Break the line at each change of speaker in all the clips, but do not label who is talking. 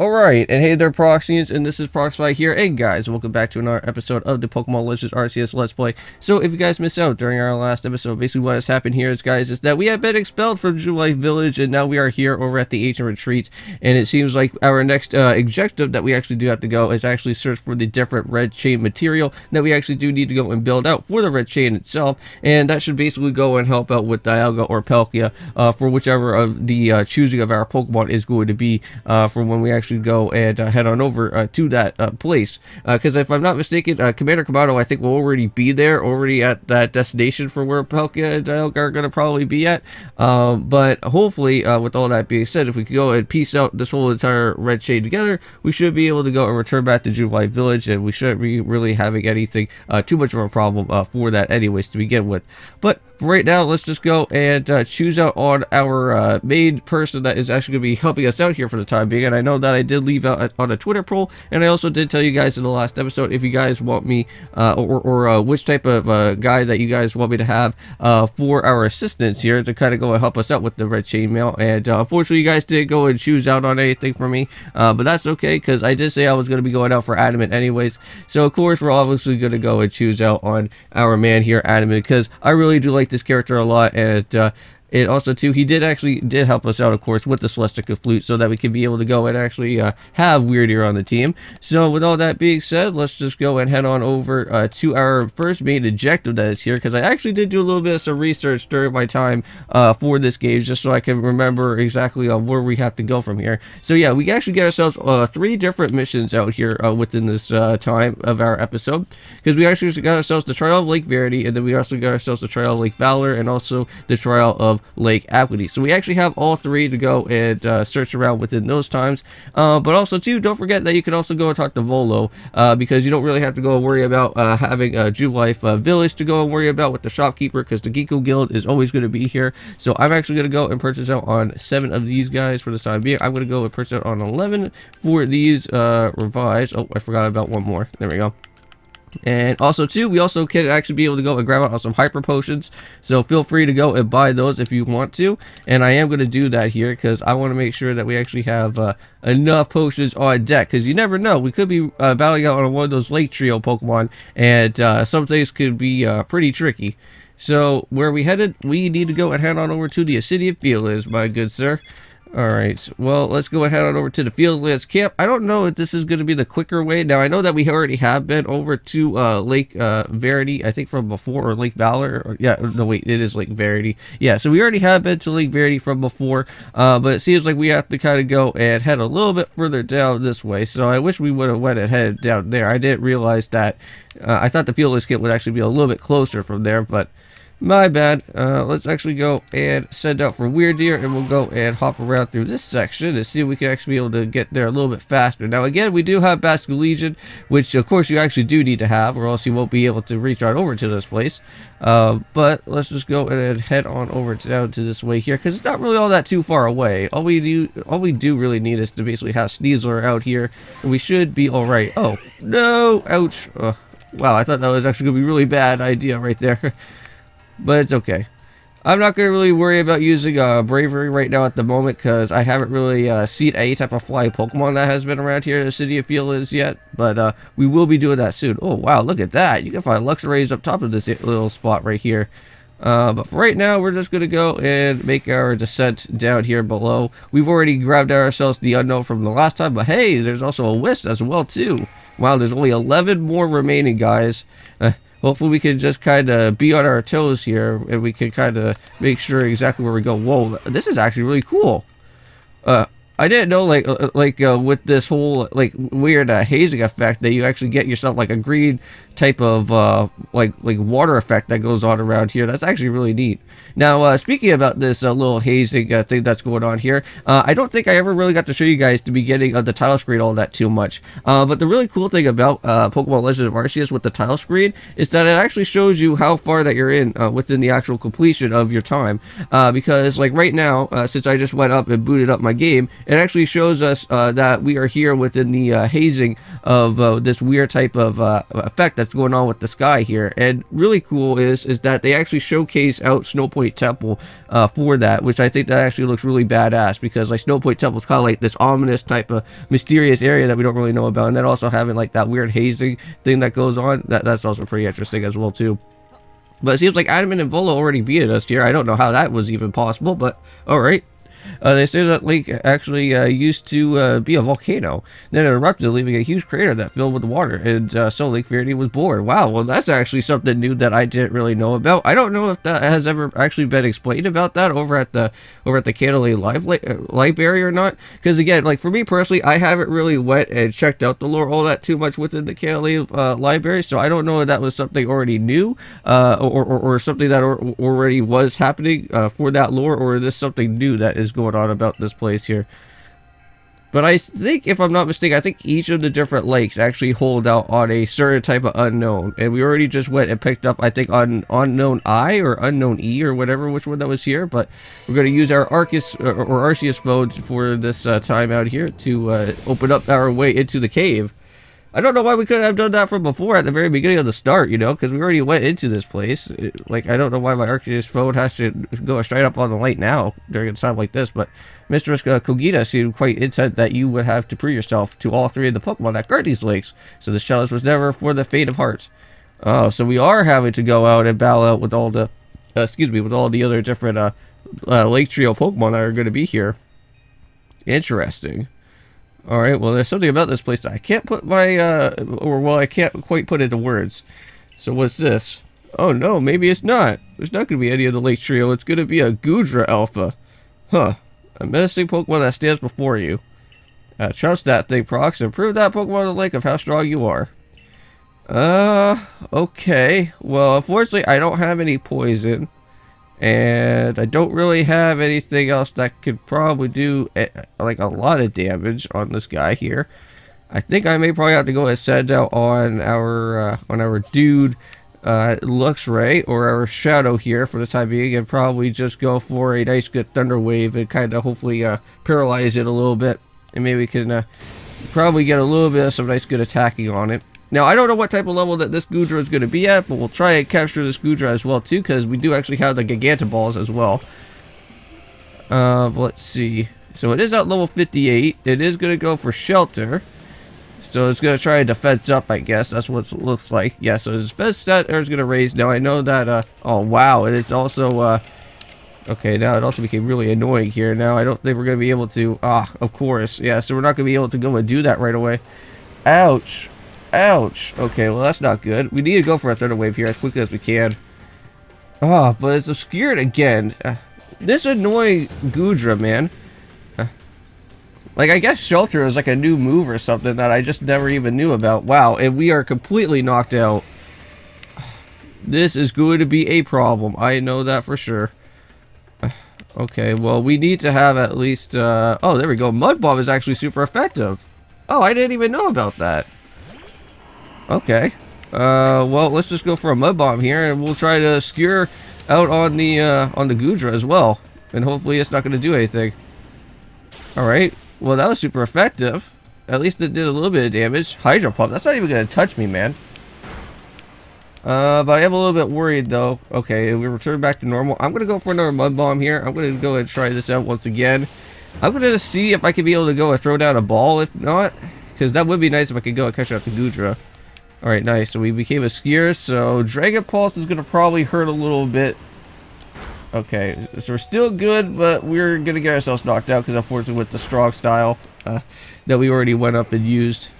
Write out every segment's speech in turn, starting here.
Alright, and hey there Proxyians, and this is Proxify here, and guys, welcome back to another episode of the Pokemon Legends Arceus Let's Play. So if you guys missed out during our last episode, basically what has happened here is, guys, is that we have been expelled from Jubilife Village, and now we are here over at the Ancient Retreat, and it seems like our next objective that we actually do have to go is actually search for the different red chain material that we actually do need to go and build out for the red chain itself, and that should basically go and help out with Dialga or Palkia for whichever of the choosing of our Pokemon is going to be for when we actually go and head on over to that place, because if I'm not mistaken, Commander Kamado I think will already be there, already at that destination for where Palkia and Dialga are going to probably be at, but hopefully with all that being said, if we could go and piece out this whole entire red chain together, we should be able to go and return back to Jubilife Village, and we shouldn't be really having anything too much of a problem for that anyways to begin with. But right now, let's just go and choose out on our main person that is actually going to be helping us out here for the time being. And I know that I did leave out on a Twitter poll, and I also did tell you guys in the last episode if you guys want me or which type of guy that you guys want me to have for our assistants here to kind of go and help us out with the red chainmail. And unfortunately, you guys didn't go and choose out on anything for me, but that's okay because I did say I was going to be going out for Adamant anyways. So of course, we're obviously going to go and choose out on our man here, Adamant, because I really do like this character a lot, and it also too he did help us out, of course, with the Celestica Flute, so that we could be able to go and actually have Weird Ear on the team. So with all that being said, let's just go and head on over to our first main objective that is here, because I actually did do a little bit of some research during my time for this game, just so I can remember exactly where we have to go from here. So yeah, we actually get ourselves 3 different missions out here within this time of our episode, because we actually got ourselves the trial of Lake Verity, and then we also got ourselves the trial of Lake Valor, and also the trial of Lake Equity. So we actually have all 3 to go and search around within those times, but also too, don't forget that you can also go and talk to Volo, because you don't really have to go and worry about having a Jubilife Village to go and worry about with the shopkeeper, because the Geeko Guild is always going to be here. So I'm actually going to go and purchase out on 7 of these guys for the time being. I'm going to go and purchase out on 11 for these revised. Oh, I forgot about one more. There we go. And also too, we also can actually be able to go and grab out on some hyper potions, so feel free to go and buy those if you want to, and I am going to do that here because I want to make sure that we actually have enough potions on deck, because you never know, we could be battling out on one of those Lake Trio Pokemon, and some things could be pretty tricky. So where are we headed? We need to go and head on over to the Obsidian Fields, my good sir. Alright, well, let's go ahead on over to the Fieldlands camp. I don't know if this is going to be the quicker way. Now, I know that we already have been over to Lake Verity, I think from before, or Lake Valor. Or, yeah, no, wait, it is Lake Verity. Yeah, so we already have been to Lake Verity from before, but it seems like we have to kind of go and head a little bit further down this way. So I wish we would have went ahead down there. I didn't realize that. I thought the Fieldlands camp would actually be a little bit closer from there, but my bad. Let's actually go and send out for Weird Ear, and we'll go and hop around through this section and see if we can actually be able to get there a little bit faster. Now, again, we do have Basque Legion, which, of course, you actually do need to have, or else you won't be able to reach on over to this place. But let's just go and head on over down to this way here, because it's not really all that too far away. All we do really need is to basically have Sneasler out here, and we should be all right. Oh, no! Ouch! Wow, I thought that was actually going to be a really bad idea right there. But it's okay. I'm not going to really worry about using Bravery right now at the moment, because I haven't really seen any type of flying Pokemon that has been around here in the City of Fields yet. But we will be doing that soon. Oh, wow, look at that. You can find Luxrays up top of this little spot right here. But for right now, we're just going to go and make our descent down here below. We've already grabbed ourselves the Unknown from the last time, but hey, there's also a Wisp as well, too. Wow, there's only 11 more remaining, guys. Hopefully we can just kind of be on our toes here, and we can kind of make sure exactly where we go. Whoa, this is actually really cool. I didn't know, with this whole, weird hazing effect, that you actually get yourself, a green type of, water effect that goes on around here. That's actually really neat. Now, speaking about this little hazing thing that's going on here, I don't think I ever really got to show you guys the beginning of the title screen all that too much. But the really cool thing about Pokemon Legends of Arceus with the title screen is that it actually shows you how far that you're in within the actual completion of your time. Because, right now, since I just went up and booted up my game, it actually shows us that we are here within the hazing of this weird type of effect that's going on with the sky here. And really cool is that they actually showcase out Snow Point Temple for that, which I think that actually looks really badass, because like Snow Point Temple is kind of like this ominous type of mysterious area that we don't really know about, and then also having like that weird hazing thing that goes on, that's also pretty interesting as well too. But it seems like Adamant and Volo already beat us here. I don't know how that was even possible, but alright. They say that lake actually used to be a volcano. Then it erupted, leaving a huge crater that filled with water, and so Lake Verity was born. Wow, well that's actually something new that I didn't really know about. I don't know if that has ever actually been explained about that over at the Canada library or not. Because again, like for me personally, I haven't really went and checked out the lore all that too much within the Canada library, so I don't know if that was something already new, or something that already was happening for that lore, or is this something new that is going on about this place here. But I think, if I'm not mistaken, I think each of the different lakes actually hold out on a certain type of unknown, and we already just went and picked up, I think, on unknown I or unknown E or whatever, which one that was here. But we're going to use our Arceus phones for this time out here to open up our way into the cave. I don't know why we couldn't have done that from before at the very beginning of the start, you know, because we already went into this place. Like, I don't know why my Arceus phone has to go straight up on the light now during a time like this, but Mistress Kogita seemed quite intent that you would have to prove yourself to all three of the Pokemon that guard these lakes, so this challenge was never for the faint of heart. Oh, so we are having to go out and battle out with all the, with all the other different Lake Trio Pokemon that are going to be here. Interesting. Alright, well there's something about this place that I can't put my, I can't quite put into words. So what's this? Oh no, maybe it's not. There's not going to be any of the Lake Trio, it's going to be a Goodra Alpha. Huh. A menacing Pokemon that stands before you. Trust that thing, Prox, and prove that Pokemon in the lake of how strong you are. Okay. Well, unfortunately, I don't have any poison. And I don't really have anything else that could probably do like a lot of damage on this guy here. I think I may probably have to go and send out on our dude Luxray, or our Shadow here for the time being, and probably just go for a nice good Thunder Wave and kind of hopefully paralyze it a little bit, and maybe we can probably get a little bit of some nice good attacking on it. Now, I don't know what type of level that this Goodra is going to be at, but we'll try and capture this Goodra as well, too, because we do actually have the Gigantaballs as well. Let's see. So it is at level 58. It is going to go for Shelter. So it's going to try and defense up, I guess. That's what it looks like. Yeah, so his defense stat is going to raise. Now, I know that, oh, wow. And it's also, okay, now it also became really annoying here. Now, I don't think we're going to be able to, of course. Yeah, so we're not going to be able to go and do that right away. Ouch. Ouch. Okay, well that's not good. We need to go for a Thunder Wave here as quickly as we can. Oh, but it's obscured again. This annoying Goodra, man. Like, I guess Shelter is like a new move or something that I just never even knew about. Wow, and we are completely knocked out. This is going to be a problem. I know that for sure. Okay, well, we need to have at least, oh, there we go. Mud Bomb is actually super effective. Oh, I didn't even know about that. Okay. Well, let's just go for a Mud Bomb here, and we'll try to skewer out on the Goodra as well. And hopefully it's not going to do anything. Alright. Well, that was super effective. At least it did a little bit of damage. Hydro Pump. That's not even going to touch me, man. But I am a little bit worried, though. Okay, we return back to normal. I'm going to go for another Mud Bomb here. I'm going to go and try this out once again. I'm going to see if I can be able to go and throw down a ball. If not, because that would be nice if I could go and catch out the Goodra. Alright, nice. So we became a skier, so Dragon Pulse is going to probably hurt a little bit. Okay, so we're still good, but we're going to get ourselves knocked out because unfortunately with the strong style that we already went up and used.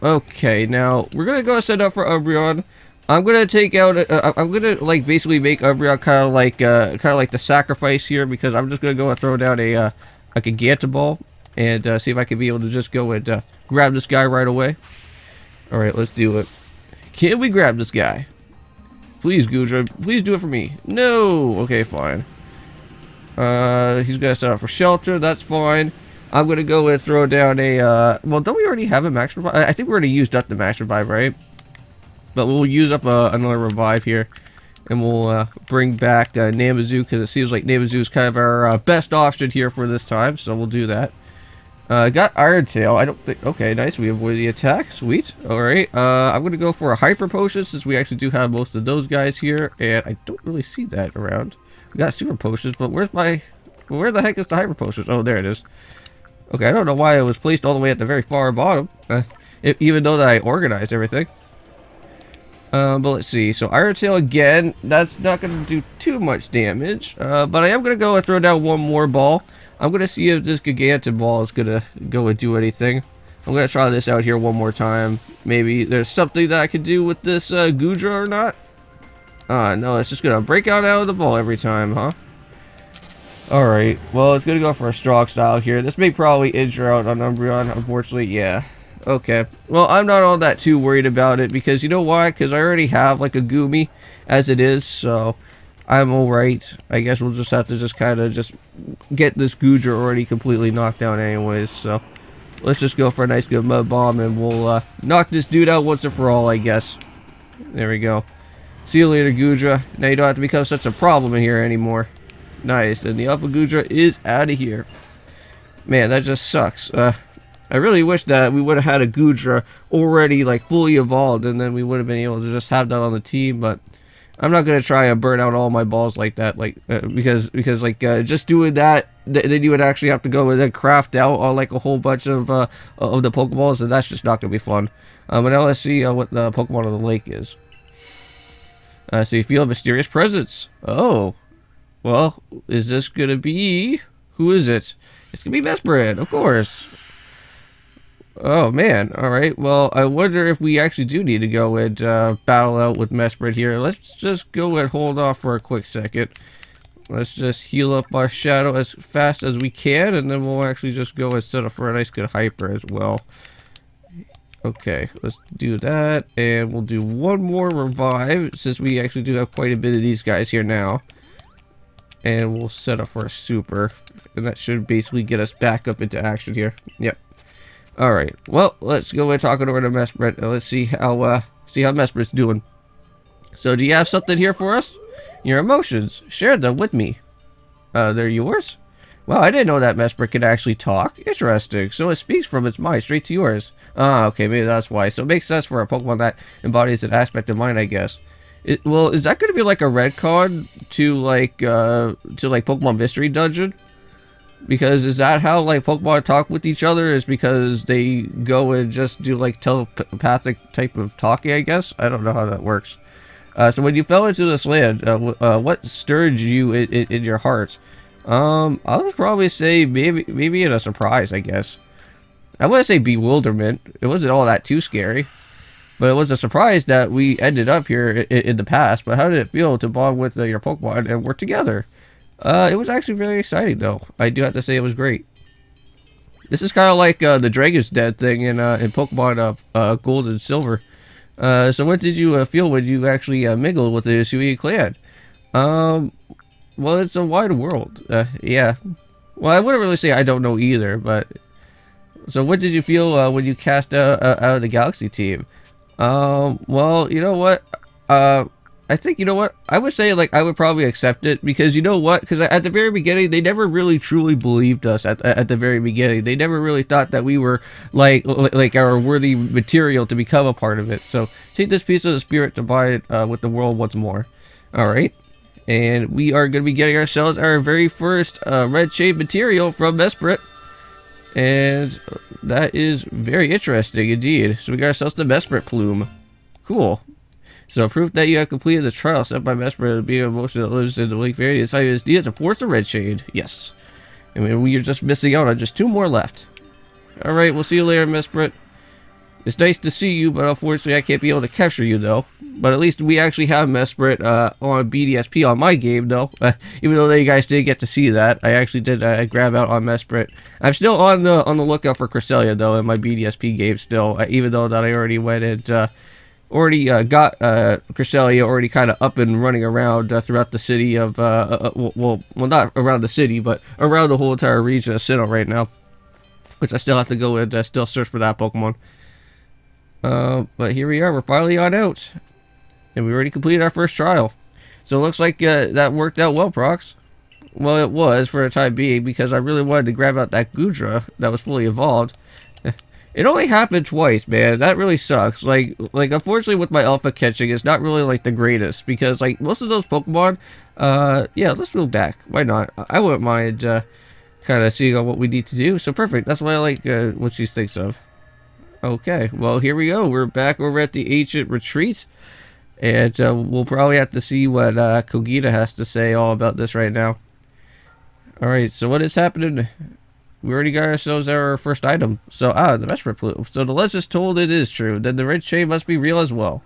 Okay, now we're going to go set up for Umbreon. I'm going to take out, I'm going to like basically make Umbreon kind of like the sacrifice here, because I'm just going to go and throw down a Gigantoball and see if I can be able to just go and grab this guy right away. Alright, let's do it. Can we grab this guy? Please, Goodra. Please do it for me. No! Okay, fine. He's gonna set up for Shelter. That's fine. I'm gonna go and throw down a, well, don't we already have a Max Revive? I think we already used up the Max Revive, right? But we'll use up another Revive here. And we'll bring back Namazu, because it seems like Namazu is kind of our best option here for this time. So we'll do that. Got Iron Tail. I don't think... Okay, nice. We avoid the attack. Sweet. Alright. I'm going to go for a Hyper Potion since we actually do have most of those guys here. And I don't really see that around. We got Super Potions, but where's my... Where the heck is the Hyper Potions? Oh, there it is. Okay, I don't know why it was placed all the way at the very far bottom. Even though that I organized everything. But let's see. So Iron Tail again. That's not going to do too much damage. But I am going to go and throw down one more ball. I'm going to see if this Gigantic Ball is going to go and do anything. I'm going to try this out here one more time. Maybe there's something that I could do with this Gudra or not. No, it's just going to break out of the ball every time, huh? Alright, well, it's going to go for a strong style here. This may probably injure out on Umbreon, unfortunately, yeah. Okay, well, I'm not all that too worried about it because you know why? Because I already have like a Goomy as it is, so I'm alright. I guess we'll just have to just kind of just get this Gudra already completely knocked down anyways, so let's just go for a nice good Mud Bomb and we'll knock this dude out once and for all, I guess. There we go. See you later, Gudra. Now you don't have to become such a problem in here anymore. Nice, and the Alpha Gudra is out of here. Man, that just sucks. I really wish that we would have had a Gudra already like fully evolved and then we would have been able to just have that on the team, but I'm not going to try and burn out all my balls like that, like because like just doing that, then you would actually have to go and then craft out like a whole bunch of the Pokeballs, and that's just not going to be fun. But now let's see what the Pokemon of the lake is. So you feel a mysterious presence. Oh. Well, is this going to be... Who is it? It's going to be Mesprit, of course. Oh, man. Alright, well, I wonder if we actually do need to go and battle out with Mesprit here. Let's just go and hold off for a quick second. Let's just heal up our Shadow as fast as we can, and then we'll actually just go and set up for a nice good Hyper as well. Okay, let's do that, and we'll do one more Revive, since we actually do have quite a bit of these guys here now. And we'll set up for a Super. And that should basically get us back up into action here. Yep. Alright. Well, let's go and talk over to Mesprit. And let's see how Mesprit's doing. So, do you have something here for us? Your emotions. Share them with me. They're yours? Well, I didn't know that Mesprit could actually talk. Interesting. So it speaks from its mind straight to yours. Ah, okay, maybe that's why. So it makes sense for a Pokemon that embodies an aspect of mind, I guess. Well, is that going to be like a red card to like Pokemon Mystery Dungeon? Because is that how like Pokemon talk with each other? Is because they go and just do like telepathic type of talking? I guess I don't know how that works. So when you fell into this land, what stirred you in your heart? I would probably say maybe in a surprise. I guess I wouldn't say bewilderment. It wasn't all that too scary. But it was a surprise that we ended up here in the past. But how did it feel to bond with your Pokemon and work together? It was actually very exciting, though. I do have to say it was great. This is kind of like the Dragon's Den thing in Pokemon Gold and Silver. So what did you feel when you actually mingled with the Usui clan? Well, it's a wide world. Yeah. Well, I wouldn't really say I don't know either, but... So what did you feel when you cast out of the Galaxy team? Well, you know what, I think, you know what, I would say, like, I would probably accept it, because you know what, because at the very beginning, they never really truly believed us at the very beginning. They never really thought that we were, like our worthy material to become a part of it. So, take this piece of the spirit to buy it, with the world once more. Alright, and we are going to be getting ourselves our very first, red shade material from Mesprit. And that is very interesting indeed. So we got ourselves the Mesprit plume. Cool. So proof that you have completed the trial set by Mesprit to be a motion that lives in the Lake Verity inside is needed to force the red shade. Yes. And we are just missing out on just 2 more left. Alright, we'll see you later, Mesprit. It's nice to see you, but unfortunately I can't be able to capture you though. But at least we actually have Mesprit on BDSP on my game though. Even though you guys did get to see that, I actually did grab out on Mesprit. I'm still on the lookout for Cresselia though in my BDSP game still. Even though that I already went and got Cresselia already kind of up and running around throughout the city of well not around the city, but around the whole entire region of Sinnoh right now. Which I still have to go and still search for that Pokemon. But here we are, we're finally on out. And we already completed our first trial. So it looks like that worked out well, Prox. Well, it was for a time being because I really wanted to grab out that Gudra that was fully evolved. It only happened twice, man. That really sucks. Unfortunately with my alpha catching, it's not really like the greatest because like most of those Pokemon, yeah, let's go back. Why not? I wouldn't mind kind of seeing on what we need to do. So perfect. That's why I like what she thinks of. Okay, well here we go. We're back over at the ancient retreat, and we'll probably have to see what Kogita has to say all about this right now. All right, so what is happening? We already got ourselves our first item. So, the Mesprit plume. So the legend told it is true. Then the red chain must be real as well.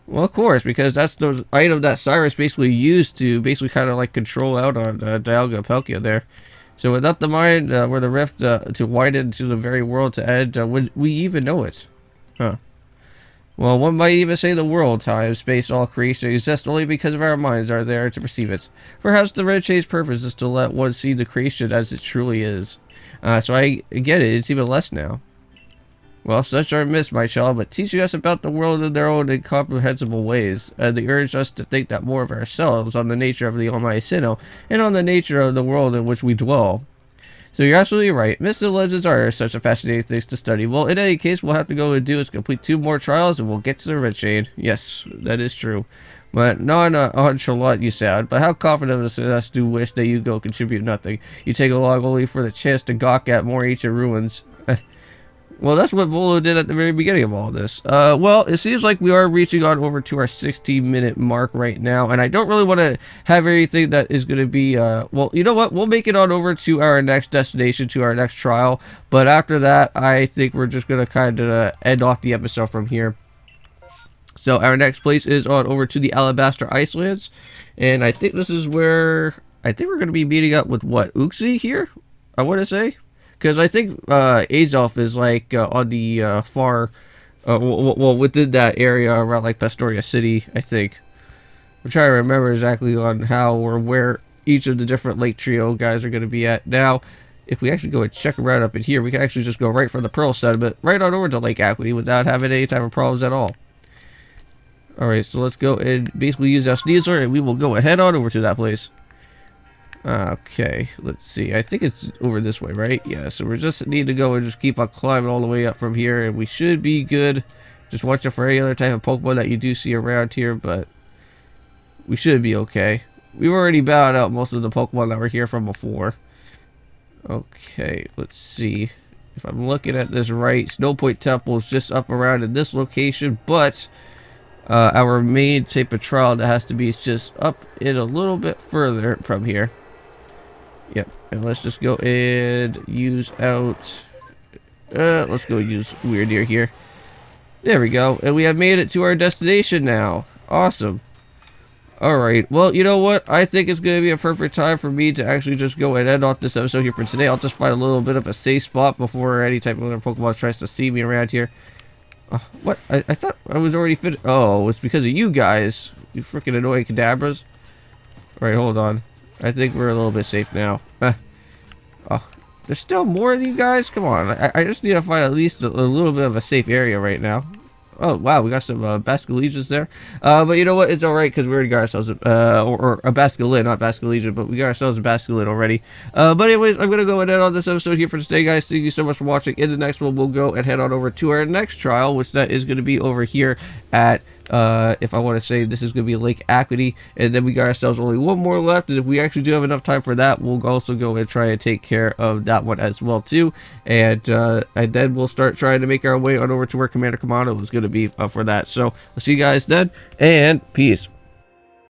Well, of course, because that's the item that Cyrus basically used to basically kind of like control out on Dialga and Palkia there. So without the mind, where the rift to widen to the very world to end, would we even know it? Huh. Well, one might even say the world, time, space, all creation exists only because of our minds are there to perceive it. Perhaps the red chain's purpose is to let one see the creation as it truly is. So I get it, it's even less now. Well, such are myths, my child, but teaching us about the world in their own incomprehensible ways. They urge us to think that more of ourselves, on the nature of the Almighty Sinnoh, and on the nature of the world in which we dwell. So you're absolutely right. Myths and legends are such a fascinating things to study. Well, in any case, we'll have to go and do is complete 2 more trials, and we'll get to the red chain. Yes, that is true. But nonchalant you sound, but how confident of us do wish that you go contribute nothing. You take along only for the chance to gawk at more ancient ruins. Well, that's what Volo did at the very beginning of all this. Well, it seems like we are reaching on over to our 16-minute mark right now, and I don't really want to have anything that is going to be, well, you know what? We'll make it on over to our next destination, to our next trial, but after that, I think we're just going to kind of end off the episode from here. So our next place is on over to the Alabaster Icelands, and I think this is where, I think we're going to be meeting up with, what, Uxie here? I want to say? Because I think Azelf is like on the far, well, within that area around like Pastoria City, I think. I'm trying to remember exactly on how or where each of the different Lake Trio guys are going to be at. Now, if we actually go and check around up in here, we can actually just go right from the Pearl Sediment right on over to Lake Equity without having any type of problems at all. Alright, so let's go and basically use our Sneasler, and we will go and head on over to that place. Okay, let's see. I think it's over this way, right? Yeah, so we just need to go and just keep on climbing all the way up from here, and we should be good. Just watch out for any other type of Pokemon that you do see around here, but we should be okay. We've already bowed out most of the Pokemon that were here from before. Okay, let's see. If I'm looking at this right, Snow Point Temple is just up around in this location, but our main type of trial that has to be is just up in a little bit further from here. Yep, and let's just go and use out, let's go use Weird Ear here. There we go, and we have made it to our destination now. Awesome. Alright, well, you know what? I think it's going to be a perfect time for me to actually just go and end off this episode here for today. I'll just find a little bit of a safe spot before any type of other Pokemon tries to see me around here. What? I thought I was already fit. Oh, it's because of you guys. You freaking annoying Kadabras. Alright, hold on. I think we're a little bit safe now. Oh, there's still more of you guys? Come on. I just need to find at least a little bit of a safe area right now. Oh, wow, we got some Basculegions there. But you know what? It's alright because we already got ourselves or a Basculin, not Basculegion, but we got ourselves a Basculin already. But anyways, I'm going to go and end on this episode here for today, guys. Thank you so much for watching. In the next one, we'll go and head on over to our next trial, which that is going to be over here at, if I want to say, this is going to be Lake Equity. And then we got ourselves only one more left. And if we actually do have enough time for that, we'll also go and try and take care of that one as well, too. And then we'll start trying to make our way on over to where Commander Commando was going to be for that. So, I'll see you guys then, and peace.